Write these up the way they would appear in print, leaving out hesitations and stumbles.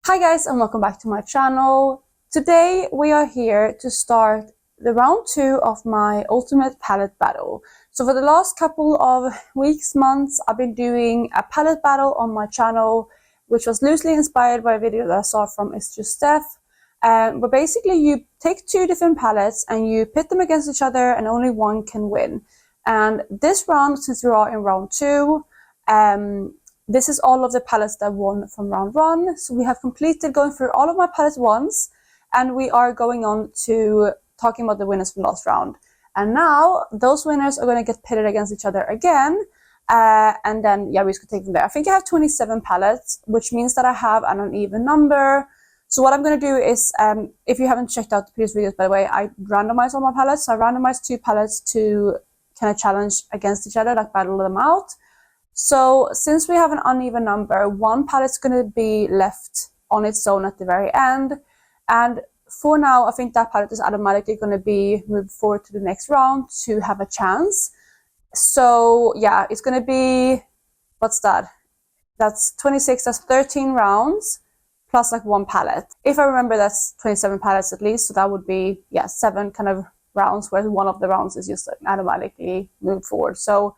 Hi guys, and welcome back to my channel. Today we are here to start the round 2 of my ultimate palette battle. So for the last couple of weeks, months, I've been doing a palette battle on my channel, which was loosely inspired by a video that I saw from Steph. But basically you take 2 different palettes and you pit them against each other and only one can win. And this round, since we are in round 2, this is all of the palettes that won from round 1. So we have completed going through all of my palettes once, and we are going on to talking about the winners from last round. And now those winners are going to get pitted against each other again. And then, yeah, we just could take them there. I think I have 27 palettes, which means that I have an uneven number. So what I'm going to do is, if you haven't checked out the previous videos, by the way, I randomized all my palettes. So I randomized 2 palettes to kind of challenge against each other, like battle them out. So since we have an uneven number, one palette's going to be left on its own at the very end. And for now, I think that palette is automatically going to be moved forward to the next round to have a chance. So yeah, it's going to be, what's that? That's 26, that's 13 rounds plus like 1 palette. If I remember, that's 27 palettes at least. So that would be, yeah, 7 kind of rounds, where one of the rounds is just like automatically moved forward. So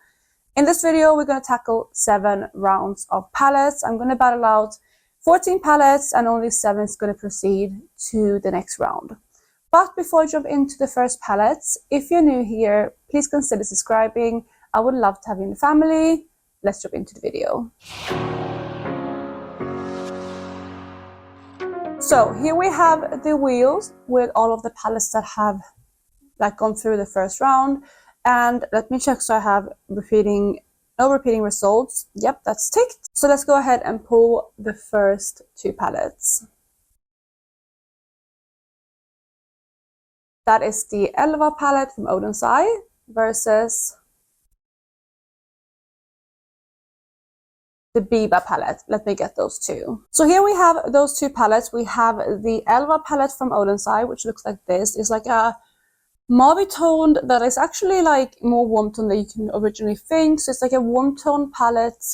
in this video, we're going to tackle 7 rounds of palettes. I'm going to battle out 14 palettes and only 7 is going to proceed to the next round. But before I jump into the first palettes, if you're new here, please consider subscribing. I would love to have you in the family. Let's jump into the video. So here we have the wheels with all of the palettes that have gone through the first round. And let me check, so I have no repeating results. Yep, that's ticked. So let's go ahead and pull the first 2 palettes. That is the Elva palette from Odin's Eye versus the Biba palette. Let me get those 2. So here we have those 2 palettes. We have the Elva palette from Odin's Eye, which looks like this. It's like a mauve toned that is actually like more warm tone than you can originally think. So it's like a warm tone palette,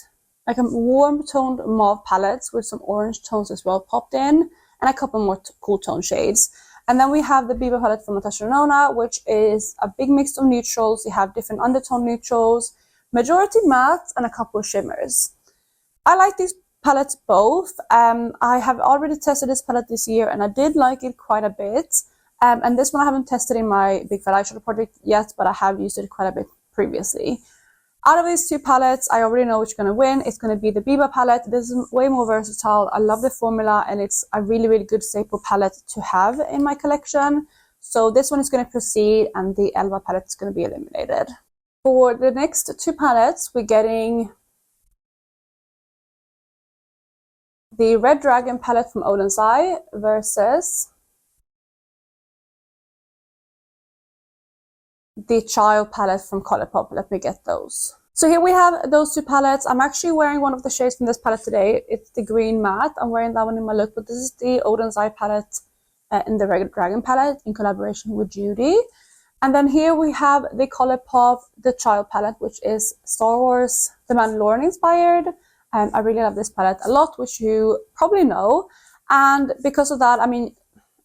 like a warm toned mauve palette with some orange tones as well popped in, and a couple more cool tone shades. And then we have the Biba palette from Natasha Denona, which is a big mix of neutrals. You have different undertone neutrals, majority matte, and a couple of shimmers. I like these palettes both. I have already tested this palette this year and I did like it quite a bit. And this one I haven't tested in my Big Fat Eyeshadow project yet, but I have used it quite a bit previously. Out of these 2 palettes, I already know which is going to win. It's going to be the Biba palette. This is way more versatile. I love the formula and it's a really, really good staple palette to have in my collection. So this one is going to proceed and the Elva palette is going to be eliminated. For the next 2 palettes, we're getting the Red Dragon palette from Odin's Eye versus the Child palette from Colourpop. Let me get those. So here we have those 2 palettes. I'm actually wearing one of the shades from this palette today. It's the green matte. I'm wearing that one in my look, but this is the Odin's Eye palette in the Red Dragon palette in collaboration with Judy. And then here we have the Colourpop, the Child palette, which is Star Wars The Mandalorian inspired. I really love this palette a lot, which you probably know. And because of that, I mean,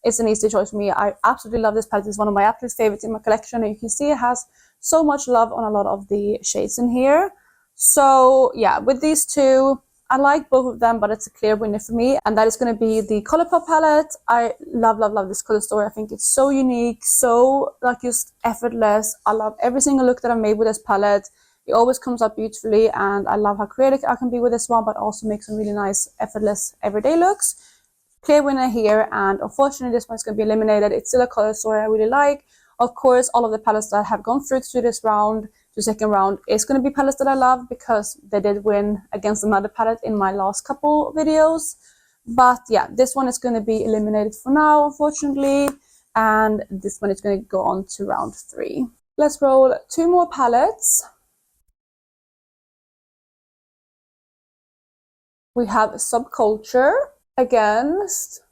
it's an easy choice for me. I absolutely love this palette. It's one of my absolute favorites in my collection. And you can see it has so much love on a lot of the shades in here. So yeah, with these 2, I like both of them, but it's a clear winner for me. And that is going to be the Colourpop palette. I love, love, love this color story. I think it's so unique, so like just effortless. I love every single look that I've made with this palette. It always comes out beautifully. And I love how creative I can be with this one, but also make some really nice, effortless, everyday looks. Clear winner here, and unfortunately this one's going to be eliminated. It's still a color story I really like. Of course, all of the palettes that have gone through to this round, to second round, is going to be palettes that I love because they did win against another palette in my last couple videos. But yeah, this one is going to be eliminated for now, unfortunately, and this one is going to go on to round 3. Let's roll 2 more palettes. We have Subculture against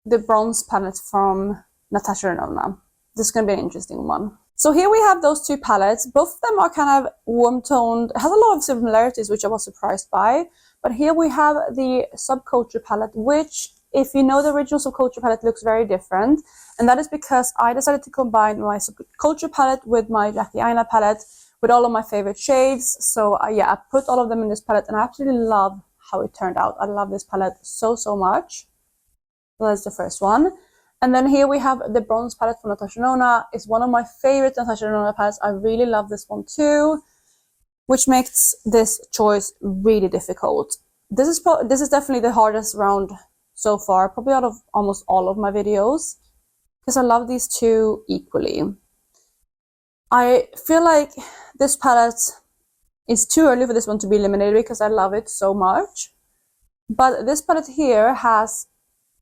the bronze palette from Natasha Denona. This is going to be an interesting one. So here we have those two palettes. Both of them are kind of warm toned. It has a lot of similarities, which I was surprised by. But here we have the Subculture palette, which, if you know the original Subculture palette, looks very different. And that is because I decided to combine my Subculture palette with my Jackie Aina palette with all of my favorite shades. So yeah, I put all of them in this palette, and I absolutely love how it turned out. I love this palette so much. So that's the first one. And then here we have the bronze palette from Natasha Denona. It's one of my favorite Natasha Denona palettes. I really love this one too, which makes this choice really difficult. This is definitely the hardest round so far, probably out of almost all of my videos, because I love these two equally. I feel like this palette is too early for this one to be eliminated because I love it so much. But this palette here has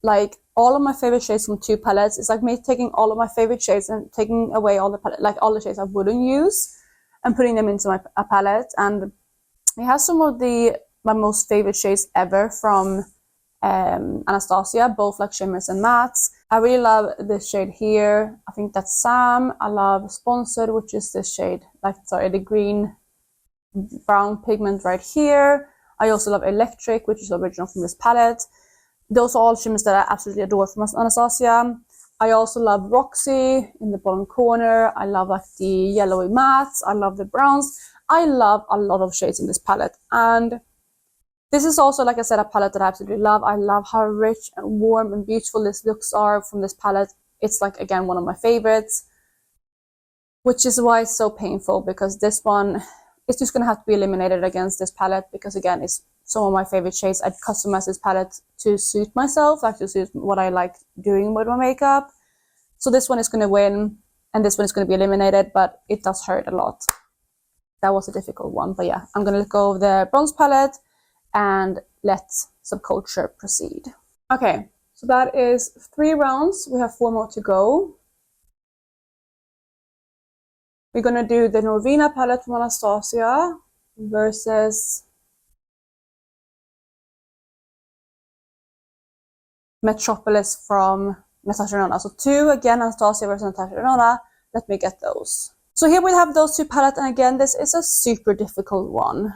like all of my favorite shades from two palettes. It's like me taking all of my favorite shades and taking away all the palette, like all the shades I wouldn't use, and putting them into my palette. And it has some of my most favorite shades ever from Anastasia, both like shimmers and mattes. I really love this shade here. I think that's Sam. I love Sponsored, which is this shade, the green brown pigment right here. I also love Electric, which is original from this palette. Those are all shimmers that I absolutely adore from Anastasia. I also love Roxy in the bottom corner. I love like the yellowy mattes. I love the browns. I love a lot of shades in this palette. And this is also, like I said, a palette that I absolutely love. I love how rich and warm and beautiful these looks are from this palette. It's like, again, one of my favorites, which is why it's so painful, because this one is just going to have to be eliminated against this palette, because again, it's some of my favorite shades. I'd customize this palette to suit myself, like to suit what I like doing with my makeup. So this one is going to win, and this one is going to be eliminated, but it does hurt a lot. That was a difficult one, but yeah, I'm going to let go of the bronze palette and let Subculture proceed. Okay, so that is 3 rounds. We have 4 more to go. We're going to do the Norvina palette from Anastasia versus Metropolis from Natasha Denona. So 2 again, Anastasia versus Natasha Denona. Let me get those. So here we have those 2 palettes, and again, this is a super difficult one,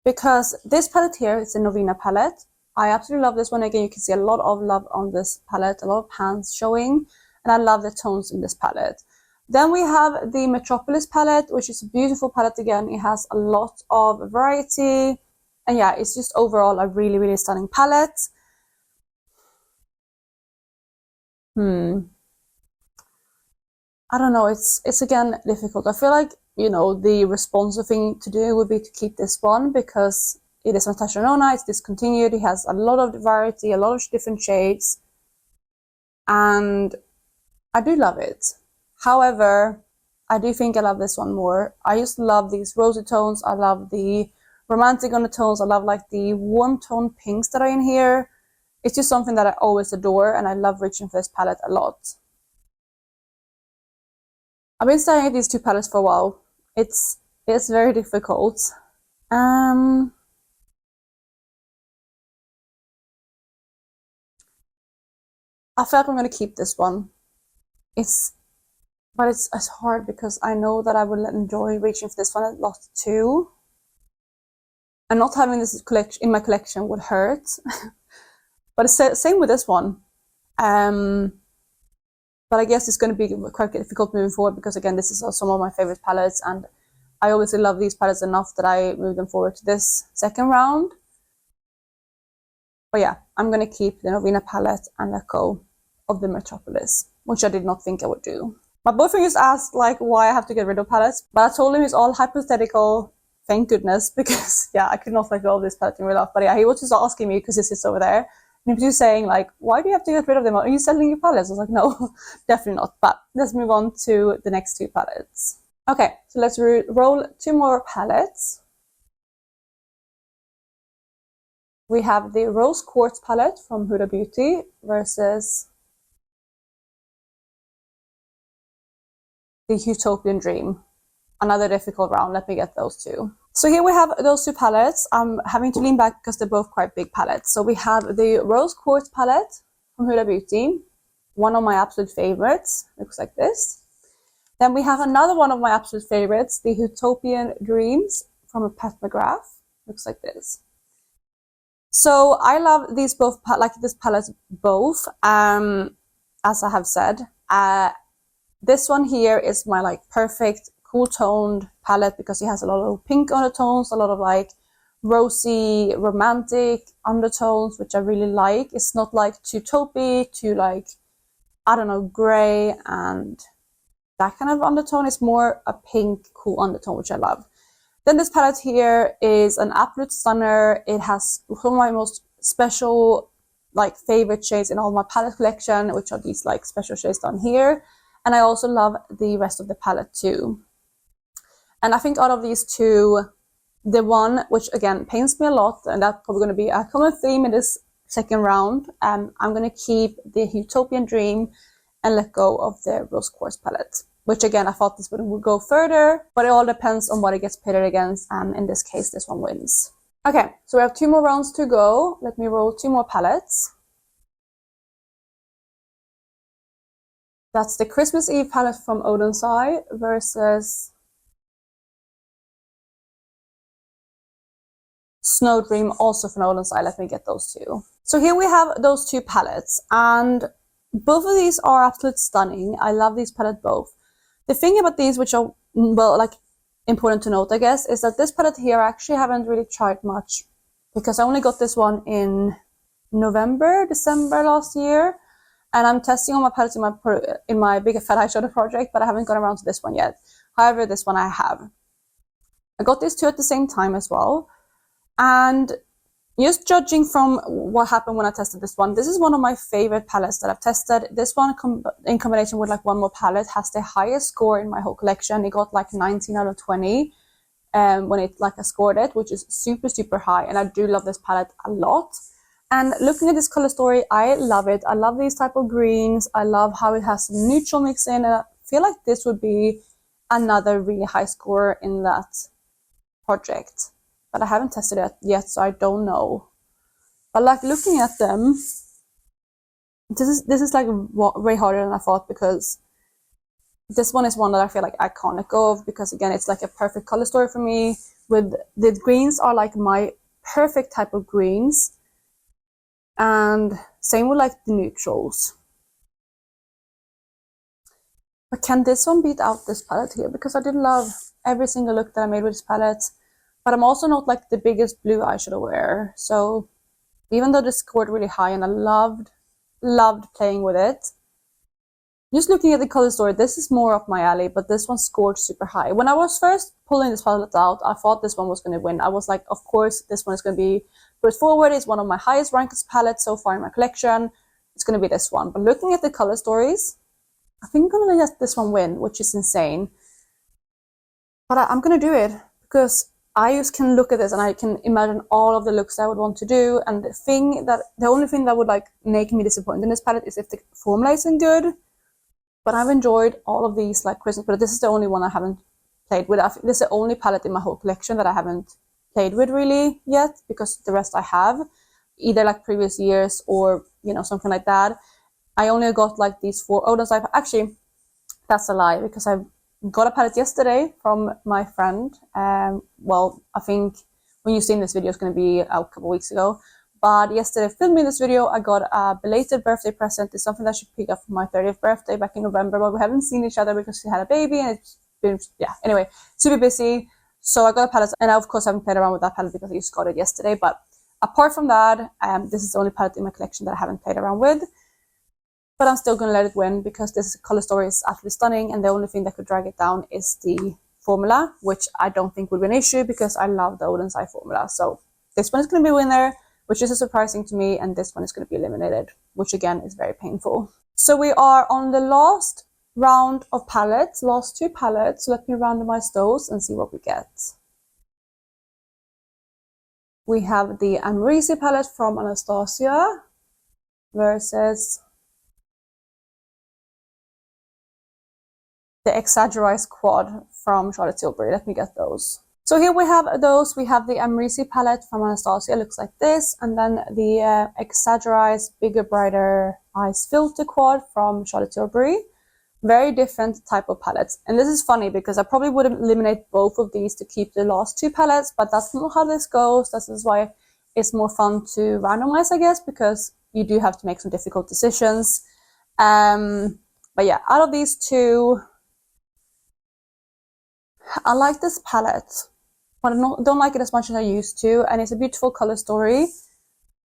because this palette here is a Norvina palette. I absolutely love this one. Again, you can see a lot of love on this palette, a lot of hands showing, and I love the tones in this palette. Then we have the Metropolis palette, which is a beautiful palette again. It has a lot of variety, and yeah, it's just overall a really stunning palette. I don't know, it's again difficult. I feel like, you know, the responsible thing to do would be to keep this one, because it is Natasha Denona, it's discontinued, it has a lot of variety, a lot of different shades, and I do love it. However, I do think I love this one more. I just love these rosy tones, I love the romantic undertones, I love like the warm tone pinks that are in here. It's just something that I always adore, and I love reaching for this palette a lot. I've been staring at these 2 palettes for a while. It's very difficult. I feel like I'm gonna keep this one. But it's hard, because I know that I will enjoy reaching for this one a lot too. And not having this collection in my collection would hurt. But it's the same with this one. But I guess it's going to be quite difficult moving forward, because again, this is some of my favorite palettes, and I obviously love these palettes enough that I move them forward to this second round. But yeah, I'm going to keep the Norvina palette and let go of the Metropolis, which I did not think I would do. My boyfriend just asked like why I have to get rid of palettes, but I told him it's all hypothetical, thank goodness, because yeah, I could not let go of this palette in real life. But yeah, he was just asking me because it sits over there. And he was just saying like, why do you have to get rid of them? Are you selling your palettes? I was like, no, definitely not. But let's move on to the next 2 palettes. Okay, so let's roll 2 more palettes. We have the Rose Quartz palette from Huda Beauty versus the Utopian Dream. Another difficult round. Let me get those 2. So here we have those 2 palettes. I'm having to lean back because they're both quite big palettes. So we have the Rose Quartz palette from Huda Beauty, one of my absolute favorites. Looks like this. Then we have another one of my absolute favorites, the Utopian Dreams from a Pat McGrath. Looks like this. So I love these both, like this palette both, as I have said. This one here is my like perfect cool toned palette because it has a lot of pink undertones, a lot of like rosy romantic undertones, which I really like. It's not like too taupey, too like, I don't know, gray and that kind of undertone. Is more a pink cool undertone, which I love. Then this palette here is an absolute stunner. It has some of my most special like favorite shades in all my palette collection, which are these like special shades down here. And I also love the rest of the palette too. And I think out of these two, the one which again pains me a lot, and that's probably going to be a common theme in this second round, I'm going to keep the Utopian Dream and let go of the Rose Quartz palette. Which again, I thought this one would go further, but it all depends on what it gets pitted against, and in this case, this one wins. Okay, so we have 2 more rounds to go. Let me roll 2 more palettes. That's the Christmas Eve palette from Odin's Eye versus Snow Dream, also from Odin's Eye. Let me get those two. So here we have those 2 palettes, and both of these are absolutely stunning. I love these palettes both. The thing about these, which are, well, like important to note, I guess, is that this palette here I actually haven't really tried much because I only got this one in November, December last year, and I'm testing all my palettes in my Bigger Fat Eyeshadow project, but I haven't gotten around to this one yet. However, this one I have. I got these 2 at the same time as well, and just judging from what happened when I tested this one, this is one of my favorite palettes that I've tested. This one, in combination with like one more palette, has the highest score in my whole collection. It got like 19 out of 20 when it like I scored it, which is super, super high. And I do love this palette a lot. And looking at this color story, I love it. I love these type of greens. I love how it has some neutral mix in. And I feel like this would be another really high score in that project. But I haven't tested it yet, so I don't know. But like looking at them, this is like way harder than I thought, because this one is one that I feel like I can't let go of, because again, it's like a perfect color story for me. With the greens are like my perfect type of greens, and same with like the neutrals. But can this one beat out this palette here? Because I did love every single look that I made with this palette. But I'm also not like the biggest blue eyeshadow wearer. So even though this scored really high and I loved playing with it, just looking at the color story, this is more up my alley, but this one scored super high. When I was first pulling this palette out, I thought this one was going to win. I was like, of course, this one is going to be put forward. It's one of my highest ranked palettes so far in my collection. It's going to be this one. But looking at the color stories, I think I'm going to let this one win, which is insane. But I'm going to do it because I just can look at this and I can imagine all of the looks I would want to do. And the only thing that would like make me disappointed in this palette is if the formula isn't good. But I've enjoyed all of these like Christmas, but this is the only one I haven't played with. This is the only palette in my whole collection that I haven't played with really yet, because the rest I have, either like previous years or, you know, something like that. I only got like these 4 Odin's Eye. Actually, that's a lie, because I got a palette yesterday from my friend. Well, I think when you've seen this video, it's going to be a couple weeks ago. But yesterday, filming this video, I got a belated birthday present. It's something that she picked up for my 30th birthday back in November, but we haven't seen each other because she had a baby, and it's been, yeah, anyway, super busy. So I got a palette, and I, of course, haven't played around with that palette because I just got it yesterday. But apart from that, this is the only palette in my collection that I haven't played around with. But I'm still going to let it win because this color story is absolutely stunning, and the only thing that could drag it down is the formula, which I don't think would be an issue because I love the Odin's Eye formula. So this one is going to be a winner, which is surprising to me, and this one is going to be eliminated, which again is very painful. So we are on the last round of palettes, last 2 palettes. So let me randomize those and see what we get. We have the Amrezy palette from Anastasia versus the Exagger-Eyes quad from Charlotte Tilbury. Let me get those. So here we have those. We have the Amrezy palette from Anastasia, looks like this, and then the Exagger-Eyes Bigger Brighter Eyes Filter quad from Charlotte Tilbury. very different type of palettes. And this is funny because I probably would eliminate both of these to keep the last two palettes, but that's not how this goes. This is why it's more fun to randomize, I guess, because you do have to make some difficult decisions. But yeah, out of these two, I like this palette, but I don't like it as much as I used to, and it's a beautiful color story.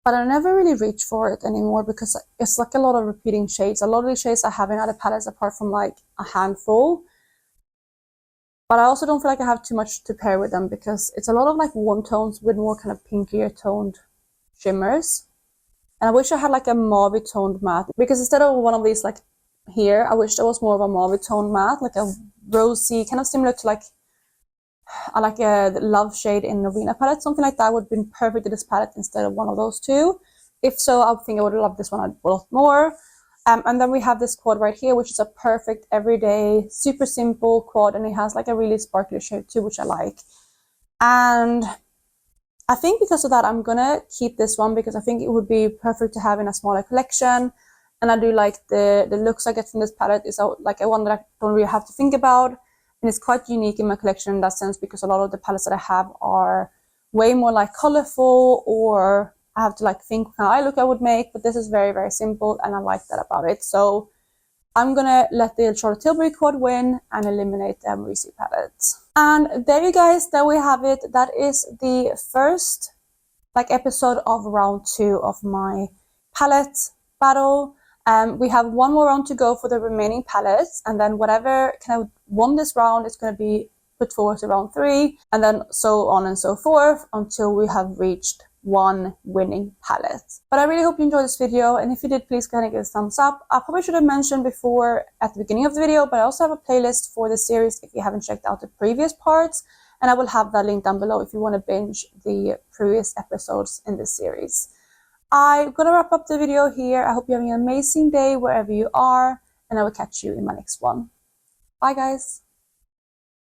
But I never really reach for it anymore because it's like a lot of repeating shades. A lot of the shades I have in other palettes apart from like a handful. But I also don't feel like I have too much to pair with them because it's a lot of like warm tones with more kind of pinkier toned shimmers. And I wish I had like a mauve toned matte, because instead of one of these like here, I wish there was more of a mauve toned matte, like a rosy, kind of similar to like, I like a love shade in Norvina palette. Something like that would have been perfect in this palette instead of one of those two. If so, I think I would have loved this one a lot more. And then we have this quad right here, which is a perfect everyday, super simple quad, and it has like a really sparkly shade too, which I like. And I think because of that, I'm gonna keep this one because I think it would be perfect to have in a smaller collection. And I do like the looks I get from this palette is like a one that I don't really have to think about. And it's quite unique in my collection in that sense because a lot of the palettes that I have are way more like colorful, or I have to like think what kind of eye look I would make. But this is very, very simple, and I like that about it. So I'm gonna let the Charlotte Tilbury quad win and eliminate the Maurice palette. And there you guys, there we have it. That is the first like episode of round 2 of my palette battle. We have one more round to go for the remaining palettes, and then whatever kind of won this round is going to be put forward to round 3, and then so on and so forth until we have reached one winning palette. But I really hope you enjoyed this video, and if you did, please go ahead and give it a thumbs up. I probably should have mentioned before at the beginning of the video, but I also have a playlist for the series if you haven't checked out the previous parts, and I will have that link down below if you want to binge the previous episodes in this series. I'm gonna wrap up the video here. I hope you're having an amazing day wherever you are, and I will catch you in my next one. Bye guys!